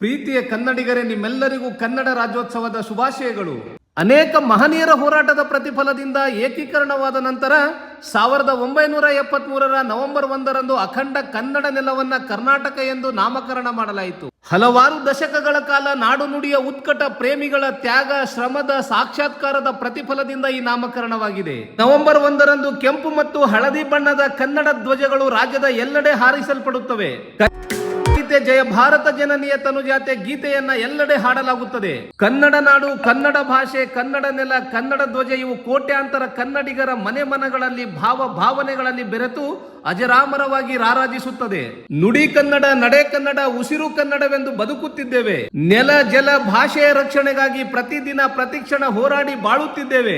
ಪ್ರೀತಿಯ ಕನ್ನಡಿಗರೇ, ನಿಮ್ಮೆಲ್ಲರಿಗೂ ಕನ್ನಡ ರಾಜ್ಯೋತ್ಸವದ ಶುಭಾಶಯಗಳು. ಅನೇಕ ಮಹನೀಯರ ಹೋರಾಟದ ಪ್ರತಿಫಲದಿಂದ ಏಕೀಕರಣವಾದ ನಂತರ 1973 ನವೆಂಬರ್ 1 ಅಖಂಡ ಕನ್ನಡ ನೆಲವನ್ನ ಕರ್ನಾಟಕ ಎಂದು ನಾಮಕರಣ ಮಾಡಲಾಯಿತು. ಹಲವಾರು ದಶಕಗಳ ಕಾಲ ನಾಡು ನುಡಿಯ ಉತ್ಕಟ ಪ್ರೇಮಿಗಳ ತ್ಯಾಗ ಶ್ರಮದ ಸಾಕ್ಷಾತ್ಕಾರದ ಪ್ರತಿಫಲದಿಂದ ಈ ನಾಮಕರಣವಾಗಿದೆ. ನವೆಂಬರ್ 1 ಕೆಂಪು ಮತ್ತು ಹಳದಿ ಬಣ್ಣದ ಕನ್ನಡ ಧ್ವಜಗಳು ರಾಜ್ಯದ ಎಲ್ಲೆಡೆ ಹಾರಿಸಲ್ಪಡುತ್ತವೆ. ಜಯ ಭಾರತ ಜನನಿಯ ತನುಜಾತೆ ಗೀತೆಯನ್ನ ಎಲ್ಲೆಡೆ ಹಾಡಲಾಗುತ್ತದೆ. ಕನ್ನಡ ನಾಡು, ಕನ್ನಡ ಭಾಷೆ, ಕನ್ನಡ ನೆಲ, ಕನ್ನಡ ಧ್ವಜ ಇವು ಕೋಟ್ಯಾಂತರ ಕನ್ನಡಿಗರ ಮನೆ ಮನಗಳಲ್ಲಿ ಭಾವನೆಗಳಲ್ಲಿ ಬೆರೆತು ಅಜರಾಮರವಾಗಿ ರಾರಾಜಿಸುತ್ತದೆ. ನುಡಿ ಕನ್ನಡ, ನಡೆ ಕನ್ನಡ, ಉಸಿರು ಕನ್ನಡವೆಂದು ಬದುಕುತ್ತಿದ್ದೇವೆ. ನೆಲ ಜಲ ಭಾಷೆಯ ರಕ್ಷಣೆಗಾಗಿ ಪ್ರತಿದಿನ ಪ್ರತಿಕ್ಷಣ ಹೋರಾಡಿ ಬಾಳುತ್ತಿದ್ದೇವೆ.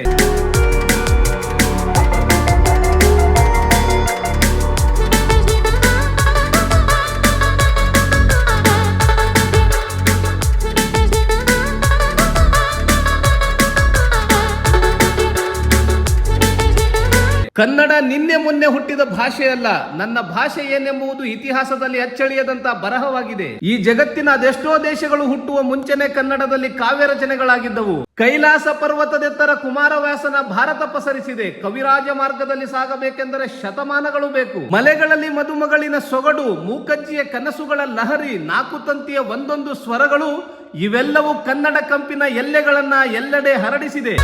ಕನ್ನಡ ನಿನ್ನೆ ಮೊನ್ನೆ ಹುಟ್ಟಿದ ಭಾಷೆಯಲ್ಲ. ನನ್ನ ಭಾಷೆ ಏನೆಂಬುದು ಇತಿಹಾಸದಲ್ಲಿ ಅಚ್ಚಳಿಯದಂತ ಬರಹವಾಗಿದೆ. ಈ ಜಗತ್ತಿನ ಅದೆಷ್ಟೋ ದೇಶಗಳು ಹುಟ್ಟುವ ಮುಂಚೆನೆ ಕನ್ನಡದಲ್ಲಿ ಕಾವ್ಯ ರಚನೆಗಳಾಗಿದ್ದವು. ಕೈಲಾಸ ಪರ್ವತದೆತ್ತರ ಕುಮಾರವ್ಯಾಸನ ಭಾರತ ಪಸರಿಸಿದೆ. ಕವಿರಾಜ ಮಾರ್ಗದಲ್ಲಿ ಸಾಗಬೇಕೆಂದರೆ ಶತಮಾನಗಳು ಬೇಕು. ಮಲೆಗಳಲ್ಲಿ ಮದುಮಗಳಿನ ಸೊಗಡು, ಮೂಕಜ್ಜಿಯ ಕನಸುಗಳ ಲಹರಿ, ನಾಲ್ಕು ತಂತಿಯ ಒಂದೊಂದು ಸ್ವರಗಳು ಇವೆಲ್ಲವೂ ಕನ್ನಡ ಕಂಪಿನ ಎಲ್ಲೆಗಳನ್ನ ಎಲ್ಲೆಡೆ ಹರಡಿಸಿದೆ.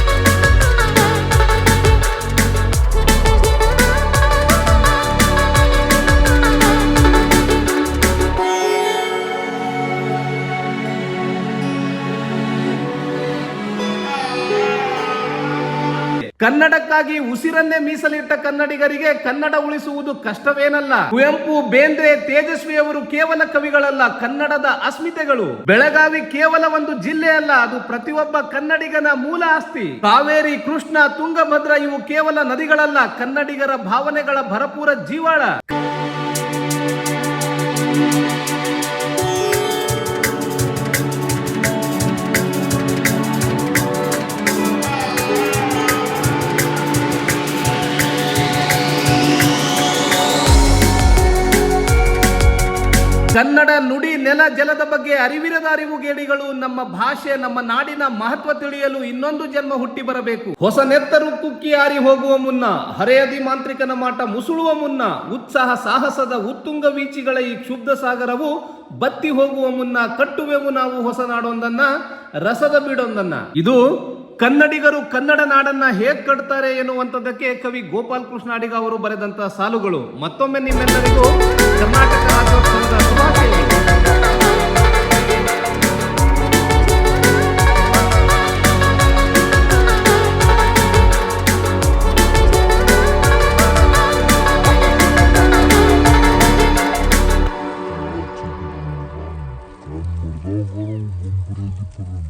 ಕನ್ನಡಕ್ಕಾಗಿ ಉಸಿರನ್ನೇ ಮೀಸಲಿಟ್ಟ ಕನ್ನಡಿಗರಿಗೆ ಕನ್ನಡ ಉಳಿಸುವುದು ಕಷ್ಟವೇನಲ್ಲ. ಕುವೆಂಪು, ಬೇಂದ್ರೆ, ತೇಜಸ್ವಿಯವರು ಕೇವಲ ಕವಿಗಳಲ್ಲ, ಕನ್ನಡದ ಅಸ್ಮಿತೆಗಳು. ಬೆಳಗಾವಿ ಕೇವಲ ಒಂದು ಜಿಲ್ಲೆ ಅಲ್ಲ, ಅದು ಪ್ರತಿಯೊಬ್ಬ ಕನ್ನಡಿಗನ ಮೂಲ ಆಸ್ತಿ. ಕಾವೇರಿ, ಕೃಷ್ಣ, ತುಂಗಭದ್ರ ಇವು ಕೇವಲ ನದಿಗಳಲ್ಲ, ಕನ್ನಡಿಗರ ಭಾವನೆಗಳ ಭರಪೂರ ಜೀವಾಳ. ಕನ್ನಡ ನುಡಿ ನೆಲ ಜಲದ ಬಗ್ಗೆ ಅರಿವಿರದ ಅರಿವುಗೇಡಿಗಳು ನಮ್ಮ ಭಾಷೆ, ನಮ್ಮ ನಾಡಿನ ಮಹತ್ವ ತಿಳಿಯಲು ಇನ್ನೊಂದು ಜನ್ಮ ಹುಟ್ಟಿ ಬರಬೇಕು. ಹೊಸ ನೆತ್ತರು ಕುಕ್ಕಿ ಆರಿ ಹೋಗುವ ಮುನ್ನ, ಹರೆಯದಿ ಮಾಂತ್ರಿಕನ ಮಾಟ ಮುಸುಳುವ ಮುನ್ನ, ಉತ್ಸಾಹ ಸಾಹಸದ ಉತ್ತುಂಗ ವೀಚಿಗಳ ಈ ಕ್ಷುಬ್ಧ ಸಾಗರವು ಬತ್ತಿ ಹೋಗುವ ಮುನ್ನ ಕಟ್ಟುವೆವು ನಾವು ಹೊಸ ನಾಡೊಂದನ್ನ, ರಸದ ಬೀಡೊಂದನ್ನ. ಇದು ಕನ್ನಡಿಗರು ಕನ್ನಡ ನಾಡನ್ನ ಹೇಗ್ ಕಟ್ತಾರೆ ಎನ್ನುವಂಥದ್ದಕ್ಕೆ ಕವಿ ಗೋಪಾಲ್ ಕೃಷ್ಣ ಅಡಿಗ ಅವರು ಬರೆದಂತಹ ಸಾಲುಗಳು. ಮತ್ತೊಮ್ಮೆ ನಿಮ್ಮೆಲ್ಲರಿಗೂ ಕರ್ನಾಟಕ ರಾಜ್ಯೋತ್ಸವದ ಶುಭಾಶಯಗಳು. Kan burada var o bombaracı pırın.